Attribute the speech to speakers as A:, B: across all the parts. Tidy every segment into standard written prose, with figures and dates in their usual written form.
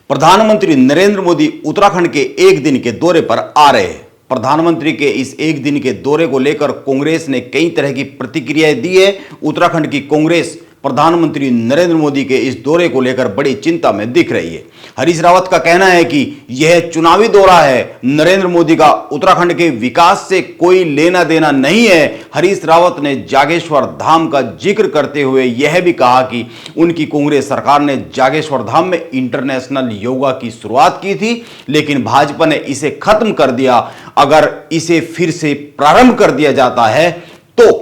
A: प्रधानमंत्री नरेंद्र मोदी उत्तराखंड के एक दिन के दौरे पर आ रहे हैं। प्रधानमंत्री के इस एक दिन के दौरे को लेकर कांग्रेस ने कई तरह की प्रतिक्रियाएं दी है। उत्तराखंड की कांग्रेस प्रधानमंत्री नरेंद्र मोदी के इस दौरे को लेकर बड़ी चिंता में दिख रही है। हरीश रावत का कहना है कि यह चुनावी दौरा है, नरेंद्र मोदी का उत्तराखंड के विकास से कोई लेना देना नहीं है। हरीश रावत ने जागेश्वर धाम का जिक्र करते हुए यह भी कहा कि उनकी कांग्रेस सरकार ने जागेश्वर धाम में इंटरनेशनल योगा की शुरुआत की थी, लेकिन भाजपा ने इसे खत्म कर दिया। अगर इसे फिर से प्रारंभ कर दिया जाता है तो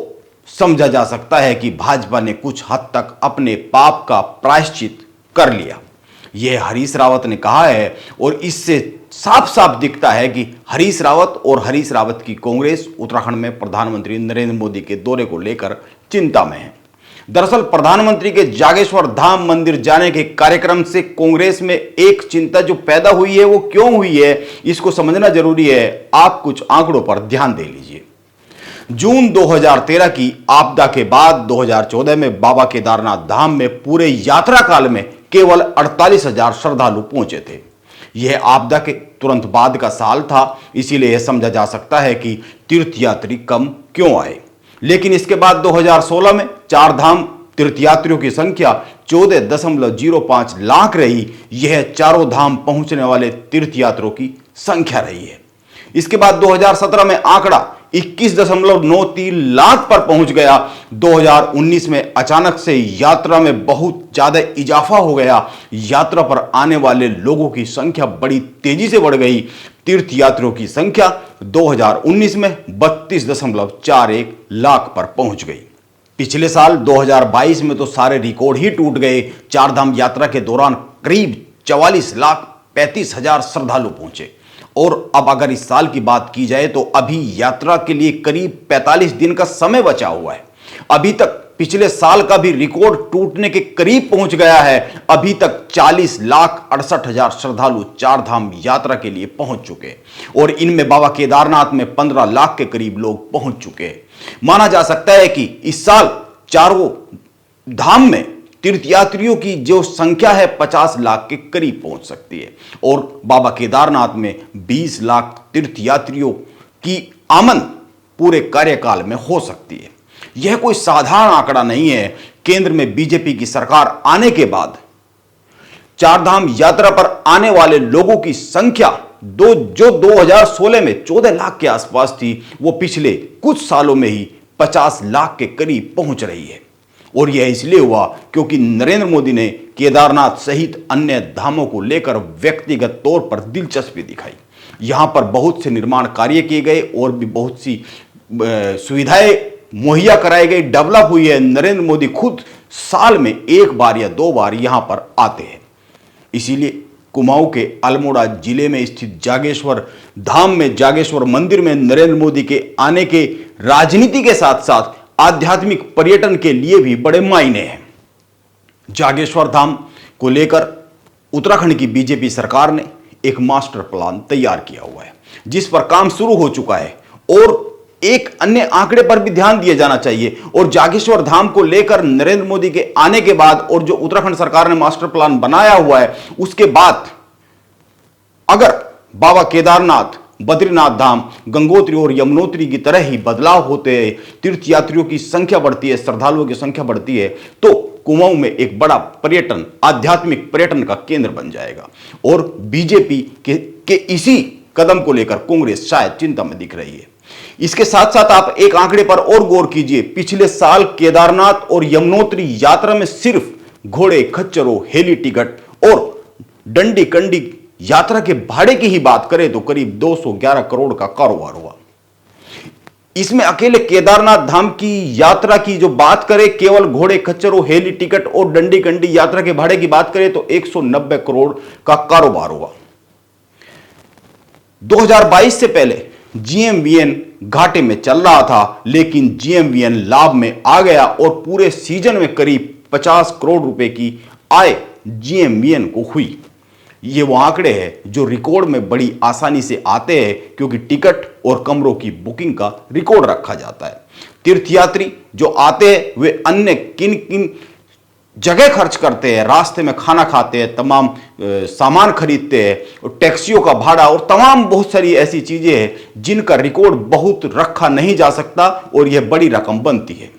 A: समझा जा सकता है कि भाजपा ने कुछ हद तक अपने पाप का प्रायश्चित कर लिया। यह हरीश रावत ने कहा है और इससे साफ साफ दिखता है कि हरीश रावत और हरीश रावत की कांग्रेस उत्तराखंड में प्रधानमंत्री नरेंद्र मोदी के दौरे को लेकर चिंता में है। दरअसल प्रधानमंत्री के जागेश्वर धाम मंदिर जाने के कार्यक्रम से कांग्रेस में एक चिंता जो पैदा हुई है वो क्यों हुई है, इसको समझना जरूरी है। आप कुछ आंकड़ों पर ध्यान दे लीजिए। जून 2013 की आपदा के बाद 2014 में बाबा केदारनाथ धाम में पूरे यात्रा काल में केवल 48,000 श्रद्धालु पहुंचे थे। यह आपदा के तुरंत बाद का साल था, इसीलिए यह समझा जा सकता है कि तीर्थयात्री कम क्यों आए। लेकिन इसके बाद 2016 में चार धाम तीर्थयात्रियों की संख्या 14.05 लाख रही। यह चारों धाम पहुंचने वाले तीर्थयात्रियों की संख्या रही है। इसके बाद 2017 में आंकड़ा 21.93 लाख पर पहुंच गया। 2019 में अचानक से यात्रा में बहुत ज्यादा इजाफा हो गया। यात्रा पर आने वाले लोगों की संख्या बड़ी तेजी से बढ़ गई। तीर्थयात्रियों की संख्या 2019 में 32.41 लाख पर पहुंच गई। पिछले साल 2022 में तो सारे रिकॉर्ड ही टूट गए। चारधाम यात्रा के दौरान करीब 44,35,000 श्रद्धालु पहुंचे। और अब अगर इस साल की बात की जाए तो अभी यात्रा के लिए करीब 45 दिन का समय बचा हुआ है। अभी तक पिछले साल का भी रिकॉर्ड टूटने के करीब पहुंच गया है। अभी तक 40,68,000 श्रद्धालु चारधाम यात्रा के लिए पहुंच चुके हैं और इनमें बाबा केदारनाथ में 15 लाख के करीब लोग पहुंच चुके हैं। माना जा सकता है कि इस साल चारों धाम में तीर्थयात्रियों की जो संख्या है 50 लाख के करीब पहुंच सकती है और बाबा केदारनाथ में 20 लाख तीर्थयात्रियों की आमद पूरे कार्यकाल में हो सकती है। यह कोई साधारण आंकड़ा नहीं है। केंद्र में बीजेपी की सरकार आने के बाद चारधाम यात्रा पर आने वाले लोगों की संख्या जो 2016 में 14 लाख के आसपास थी, वो पिछले कुछ सालों में ही 50 लाख के करीब पहुंच रही है। और यह इसलिए हुआ क्योंकि नरेंद्र मोदी ने केदारनाथ सहित अन्य धामों को लेकर व्यक्तिगत तौर पर दिलचस्पी दिखाई। यहां पर बहुत से निर्माण कार्य किए गए और भी बहुत सी सुविधाएं मुहैया कराई गई, डेवलप हुई है। नरेंद्र मोदी खुद साल में एक बार या दो बार यहां पर आते हैं। इसीलिए कुमाऊं के अल्मोड़ा जिले में स्थित जागेश्वर धाम में जागेश्वर मंदिर में नरेंद्र मोदी के आने के राजनीति के साथ साथ आध्यात्मिक पर्यटन के लिए भी बड़े मायने हैं। जागेश्वर धाम को लेकर उत्तराखंड की बीजेपी सरकार ने एक मास्टर प्लान तैयार किया हुआ है, जिस पर काम शुरू हो चुका है। और एक अन्य आंकड़े पर भी ध्यान दिया जाना चाहिए। और जागेश्वर धाम को लेकर नरेंद्र मोदी के आने के बाद और जो उत्तराखंड सरकार ने मास्टर प्लान बनाया हुआ है, उसके बाद अगर बाबा केदारनाथ, बद्रीनाथ धाम, गंगोत्री और यमुनोत्री की तरह ही बदलाव होते हैं, तीर्थयात्रियों की संख्या बढ़ती है, श्रद्धालुओं की संख्या बढ़ती है, तो कुमाऊं में एक बड़ा पर्यटन, आध्यात्मिक पर्यटन का केंद्र बन जाएगा। और बीजेपी के इसी कदम को लेकर कांग्रेस शायद चिंता में दिख रही है। इसके साथ साथ आप एक आंकड़े पर और गौर कीजिए। पिछले साल केदारनाथ और यमुनोत्री यात्रा में सिर्फ घोड़े, खच्चरों, हेली टिकट और डंडी कंडी यात्रा के भाड़े की ही बात करें तो करीब 211 करोड़ का कारोबार हुआ। इसमें अकेले केदारनाथ धाम की यात्रा की जो बात करें, केवल घोड़े, खच्चरों, हेली टिकट और डंडी कंडी यात्रा के भाड़े की बात करें तो 190 करोड़ का कारोबार हुआ। 2022 से पहले जीएमवीएन घाटे में चल रहा था, लेकिन जीएमवीएन लाभ में आ गया और पूरे सीजन में करीब 50 करोड़ रुपए की आय जीएमवीएन को हुई। ये वो आंकड़े हैं जो रिकॉर्ड में बड़ी आसानी से आते हैं, क्योंकि टिकट और कमरों की बुकिंग का रिकॉर्ड रखा जाता है। तीर्थयात्री जो आते हैं वे अन्य किन किन जगह खर्च करते हैं, रास्ते में खाना खाते हैं, तमाम सामान खरीदते हैं, और टैक्सियों का भाड़ा और तमाम बहुत सारी ऐसी चीजें हैं जिनका रिकॉर्ड बहुत रखा नहीं जा सकता और यह बड़ी रकम बनती है।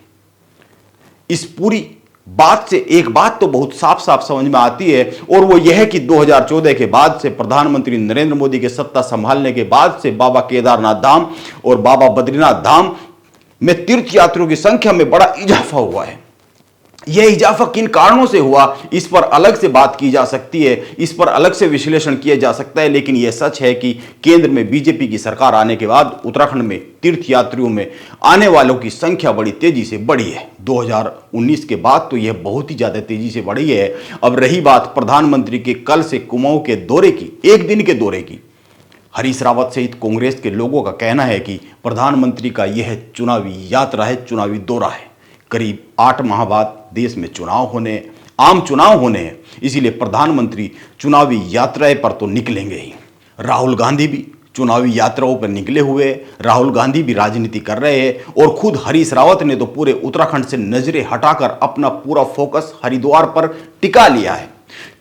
A: इस पूरी बात से एक बात तो बहुत साफ साफ समझ में आती है, और वो यह है कि 2014 के बाद से, प्रधानमंत्री नरेंद्र मोदी के सत्ता संभालने के बाद से बाबा केदारनाथ धाम और बाबा बद्रीनाथ धाम में तीर्थ यात्रियों की संख्या में बड़ा इजाफा हुआ है। यह इजाफा किन कारणों से हुआ, इस पर अलग से बात की जा सकती है, इस पर अलग से विश्लेषण किया जा सकता है, लेकिन यह सच है कि केंद्र में बीजेपी की सरकार आने के बाद उत्तराखंड में तीर्थ यात्रियों में आने वालों की संख्या बड़ी तेजी से बढ़ी है। 2019 के बाद तो यह बहुत ही ज्यादा तेजी से बढ़ी है। अब रही बात प्रधानमंत्री के कल से कुमाऊं के दौरे की, एक दिन के दौरे की, हरीश रावत सहित कांग्रेस के लोगों का कहना है कि प्रधानमंत्री का यह चुनावी यात्रा है, चुनावी दौरा है। करीब 8 माह बाद देश में आम चुनाव होने हैं, इसीलिए प्रधानमंत्री चुनावी यात्राएं पर तो निकलेंगे ही। राहुल गांधी भी चुनावी यात्राओं पर निकले हुए, राहुल गांधी भी राजनीति कर रहे हैं, और खुद हरीश रावत ने तो पूरे उत्तराखंड से नजरें हटाकर अपना पूरा फोकस हरिद्वार पर टिका लिया है,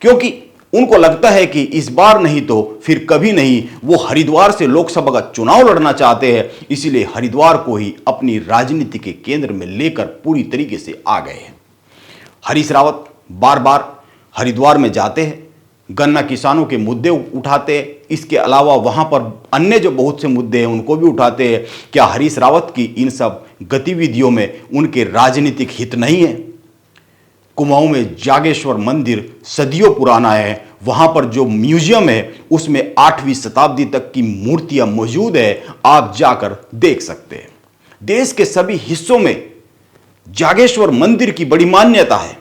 A: क्योंकि उनको लगता है कि इस बार नहीं तो फिर कभी नहीं वो हरिद्वार से लोकसभा का चुनाव लड़ना चाहते हैं। इसीलिए हरिद्वार को ही अपनी राजनीति के केंद्र में लेकर पूरी तरीके से आ गए हैं। हरीश रावत बार बार हरिद्वार में जाते हैं, गन्ना किसानों के मुद्दे उठाते हैं, इसके अलावा वहां पर अन्य जो बहुत से मुद्दे हैं उनको भी उठाते हैं। क्या हरीश रावत की इन सब गतिविधियों में उनके राजनीतिक हित नहीं है? कुमाऊं में जागेश्वर मंदिर सदियों पुराना है, वहां पर जो म्यूजियम है उसमें 8वीं शताब्दी तक की मूर्तियां मौजूद है, आप जाकर देख सकते हैं। देश के सभी हिस्सों में जागेश्वर मंदिर की बड़ी मान्यता है।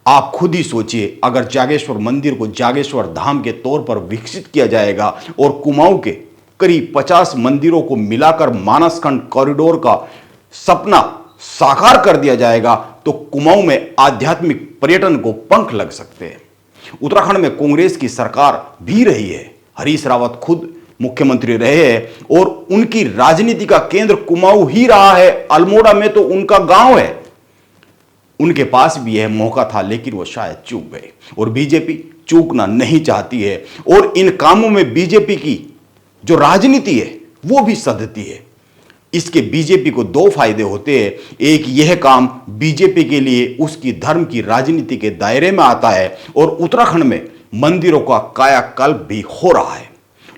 A: आप खुद ही सोचिए, अगर जागेश्वर मंदिर को जागेश्वर धाम के तौर पर विकसित किया जाएगा और कुमाऊं के करीब 50 मंदिरों को मिलाकर मानसखंड कॉरिडोर का सपना साकार कर दिया जाएगा, तो कुमाऊं में आध्यात्मिक पर्यटन को पंख लग सकते हैं। उत्तराखंड में कांग्रेस की सरकार भी रही है, हरीश रावत खुद मुख्यमंत्री रहे हैं, और उनकी राजनीति का केंद्र कुमाऊं ही रहा है। अल्मोड़ा में तो उनका गांव है। उनके पास भी यह मौका था, लेकिन वो शायद चूक गए, और बीजेपी चूकना नहीं चाहती है, और इन कामों में बीजेपी की जो राजनीति है वो भी सधती है। इसके बीजेपी को 2 फायदे होते हैं। एक, यह काम बीजेपी के लिए उसकी धर्म की राजनीति के दायरे में आता है, और उत्तराखंड में मंदिरों का कायाकल्प भी हो रहा है।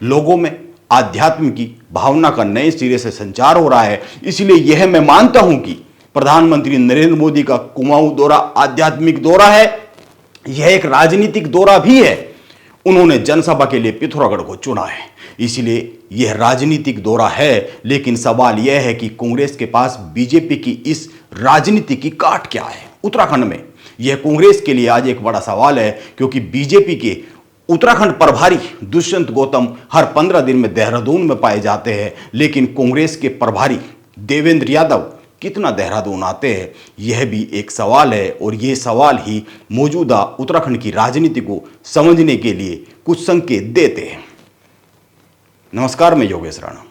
A: लोगों में आध्यात्म की भावना का नए सिरे से संचार हो रहा है। इसलिए यह मैं मानता हूं कि प्रधानमंत्री नरेंद्र मोदी का कुमाऊं दौरा आध्यात्मिक दौरा है, यह एक राजनीतिक दौरा भी है। उन्होंने जनसभा के लिए पिथौरागढ़ को चुना है, इसलिए यह राजनीतिक दौरा है। लेकिन सवाल यह है कि कांग्रेस के पास बीजेपी की इस राजनीति की काट क्या है उत्तराखंड में? यह कांग्रेस के लिए आज एक बड़ा सवाल है, क्योंकि बीजेपी के उत्तराखंड प्रभारी दुष्यंत गौतम हर 15 दिन में देहरादून में पाए जाते हैं, लेकिन कांग्रेस के प्रभारी देवेंद्र यादव कितना देहरादून आते हैं, यह भी एक सवाल है। और यह सवाल ही मौजूदा उत्तराखंड की राजनीति को समझने के लिए कुछ संकेत देते हैं। नमस्कार, मैं योगेश राणा।